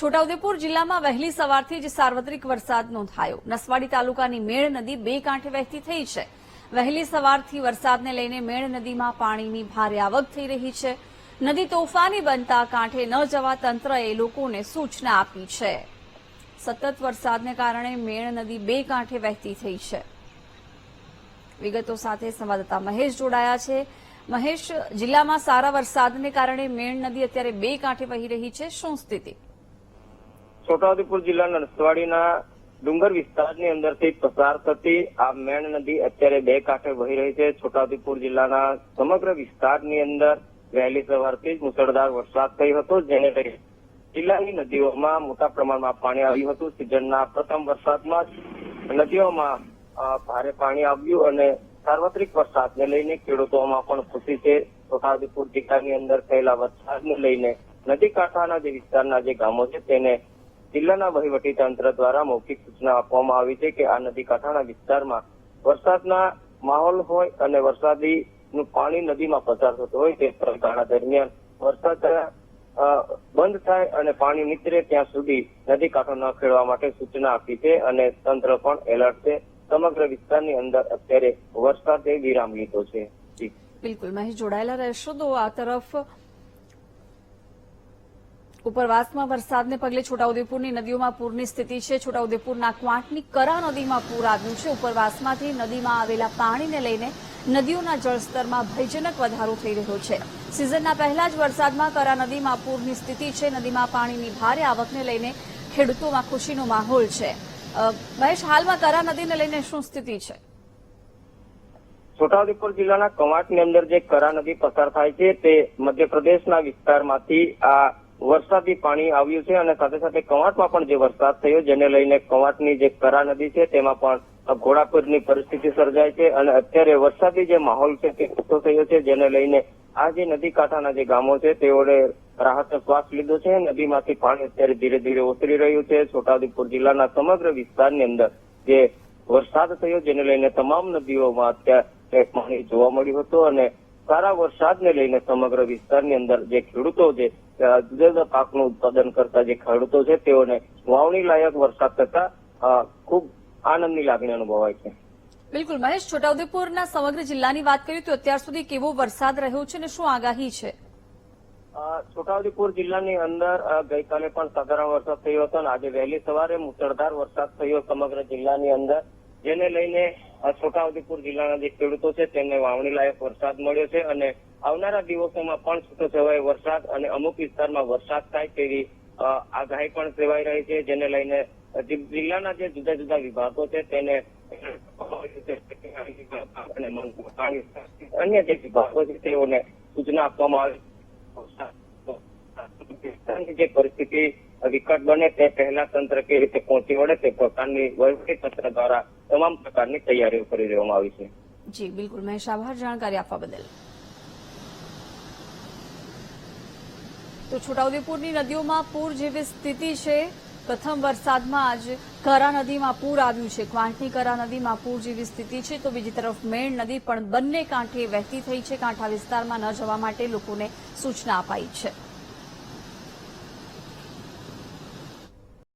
છોટાઉદેપુર જિલ્લામાં વહેલી સવારથી જ સાર્વત્રિક વરસાદ નોંધાયો। નસવાડી તાલુકાની મેળ નદી બે કાંઠે વહેતી થઈ છે। વહેલી સવારથી વરસાદને લઈને મેળ નદીમાં પાણીની ભારે આવક થઈ રહી છે। નદી તોફાની બનતા કાંઠે ન જવા તંત્રએ લોકોને સૂચના આપી છે। સતત વરસાદને કારણે મેળ નદી બે કાંઠે વહેતી થઈ છે। વિગતો સાથે સંવાદદાતા મહેશ જોડાયા છે। મહેશ, જિલ્લામાં સારા વરસાદને કારણે મેળ નદી અત્યારે બે કાંઠે વહી રહી છે, શું સ્થિતિ? છોટાઉદેપુર જિલ્લાના નસવાડીના ડુંગર વિસ્તારની અંદરથી પસાર થતી આ મેણ નદી અત્યારે બે કાંઠે વહી રહી છે। છોટાઉદેપુર જિલ્લાના સમગ્ર વિસ્તારની અંદર વહેલી સવારથી જ મુશળધાર વરસાદ થયો હતો, જેને લઈને જિલ્લાની નદીઓમાં મોટા પ્રમાણમાં પાણી આવ્યું હતું। સિઝનના પ્રથમ વરસાદમાં જ નદીઓમાં ભારે પાણી આવ્યું અને સાર્વત્રિક વરસાદને લઈને ખેડૂતોમાં પણ ખુશી છે। છોટાઉદેપુર જિલ્લાની અંદર થયેલા વરસાદને લઈને નદી કાંઠાના જે વિસ્તારના જે ગામો છે તેને જિલ્લાના વહીવટીતંત્ર દ્વારા મૌખિક સૂચના આપવામાં આવી છે કે આ નદી કાંઠાના વિસ્તારમાં વરસાદના માહોલ હોય અને વરસાદીનું પાણી નદીમાં પસાર થતું હોય તે ગાળા દરમિયાન વરસાદ બંધ થાય અને પાણી નીતરે ત્યાં સુધી નદી કાંઠો ન ખેડવા માટે સૂચના આપી છે અને તંત્ર પણ એલર્ટ છે। સમગ્ર વિસ્તારની અંદર અત્યારે વરસાદે વિરામ લીધો છે। બિલકુલ, મહેશ જોડાયેલા રહેશો। તો આ તરફ ઉપરવાસમાં વરસાદને પગલે છોટાઉદેપુરની નદીઓમાં પૂરની સ્થિતિ છે। છોટાઉદેપુરના ક્વાંટની કરા નદીમાં પૂર આવ્યું છે। ઉપરવાસમાંથી નદીમાં આવેલા પાણીને લઈને નદીઓના જળસ્તરમાં ભયજનક વધારો થઈ રહ્યો છે। સિઝનના પહેલા જ વરસાદમાં કરા નદીમાં પૂરની સ્થિતિ છે। નદીમાં પાણીની ભારે આવકને લઈને ખેડૂતોમાં ખુશીનો માહોલ છે। મહેશ, હાલમાં કરા નદીને લઈને શું સ્થિતિ છે? છોટાઉદેપુર જિલ્લાના કવાંટની અંદર જે કરા નદી પસાર થાય છે તે મધ્યપ્રદેશના વિસ્તારમાંથી આ વરસાદી પાણી આવ્યું છે અને સાથે સાથે કવાંટમાં પણ જે વરસાદ થયો જેને લઈને કવાંટની જે કરા નદી છે તેમાં પણ ઘોડાપૂરની પરિસ્થિતિ સર્જાય છે અને અત્યારે વરસાદી જે માહોલ છે તે ઓછો થયો છે, જેને લઈને આ જે નદી કાંઠાના જે ગામો છે તેઓએ રાહતનો શ્વાસ લીધો છે। નદીમાંથી પાણી અત્યારે ધીરે ધીરે ઓસરી રહ્યું છે। છોટાઉદેપુર જિલ્લાના સમગ્ર વિસ્તારની અંદર જે વરસાદ થયો જેને લઈને તમામ નદીઓમાં અત્યારે પાણી જોવા મળ્યું હતું અને સારા વરસાદને લઈને સમગ્ર વિસ્તારની અંદર જે ખેડૂતો છે જુદા જુદા પાકનું ઉત્પાદન કરતા જે ખેડૂતો છે તેઓને વાવણી લાયક વરસાદ થતા ખૂબ આનંદની લાગણી અનુભવાય છે। બિલકુલ મહેશ, છોટાઉદેપુરના સમગ્ર જિલ્લાની વાત કરીએ તો અત્યાર સુધી કેવો વરસાદ રહ્યો છે અને શું આગાહી છે? છોટાઉદેપુર જિલ્લાની અંદર ગઈકાલે પણ સાધારણ વરસાદ થયો હતો અને આજે વહેલી સવારે મુશળધાર વરસાદ થયો સમગ્ર જિલ્લાની અંદર, જેને લઈને છોટાઉદેપુર જિલ્લાના જે ખેડૂતો છે તેમને વાવણી લાયક વરસાદ મળ્યો છે અને આવનારા દિવસોમાં પણ છૂટોછવાયો વરસાદ અને અમુક વિસ્તારમાં વરસાદ થાય તેવી આગાહી પણ સેવાઈ રહી છે, જેને લઈને જિલ્લાના જે જુદા જુદા વિભાગો છે તેને અન્ય જે વિભાગો છે તેઓને સૂચના આપવામાં આવી જે પરિસ્થિતિ વિકટ બને તે પહેલા તંત્ર કેવી રીતે પહોંચી વળે તે પ્રકારની વહીવટી તંત્ર દ્વારા તમામ પ્રકારની તૈયારીઓ કરી દેવામાં આવી છે। જી બિલકુલ મહેશ, આભાર જાણકારી આપવા બદલ। તો છોટાઉદેપુરની નદીઓમાં પૂર જેવી સ્થિતિ છે। પ્રથમ વરસાદમાં જ કરા નદીમાં પૂર આવ્યું છે। ક્વાંટની કરા નદીમાં પૂર જેવી સ્થિતિ છે તો બીજી તરફ મેણ નદી પણ બંને કાંઠે વહેતી થઈ છે। કાંઠા વિસ્તારમાં ન જવા માટે લોકોને સૂચના અપાઈ છે।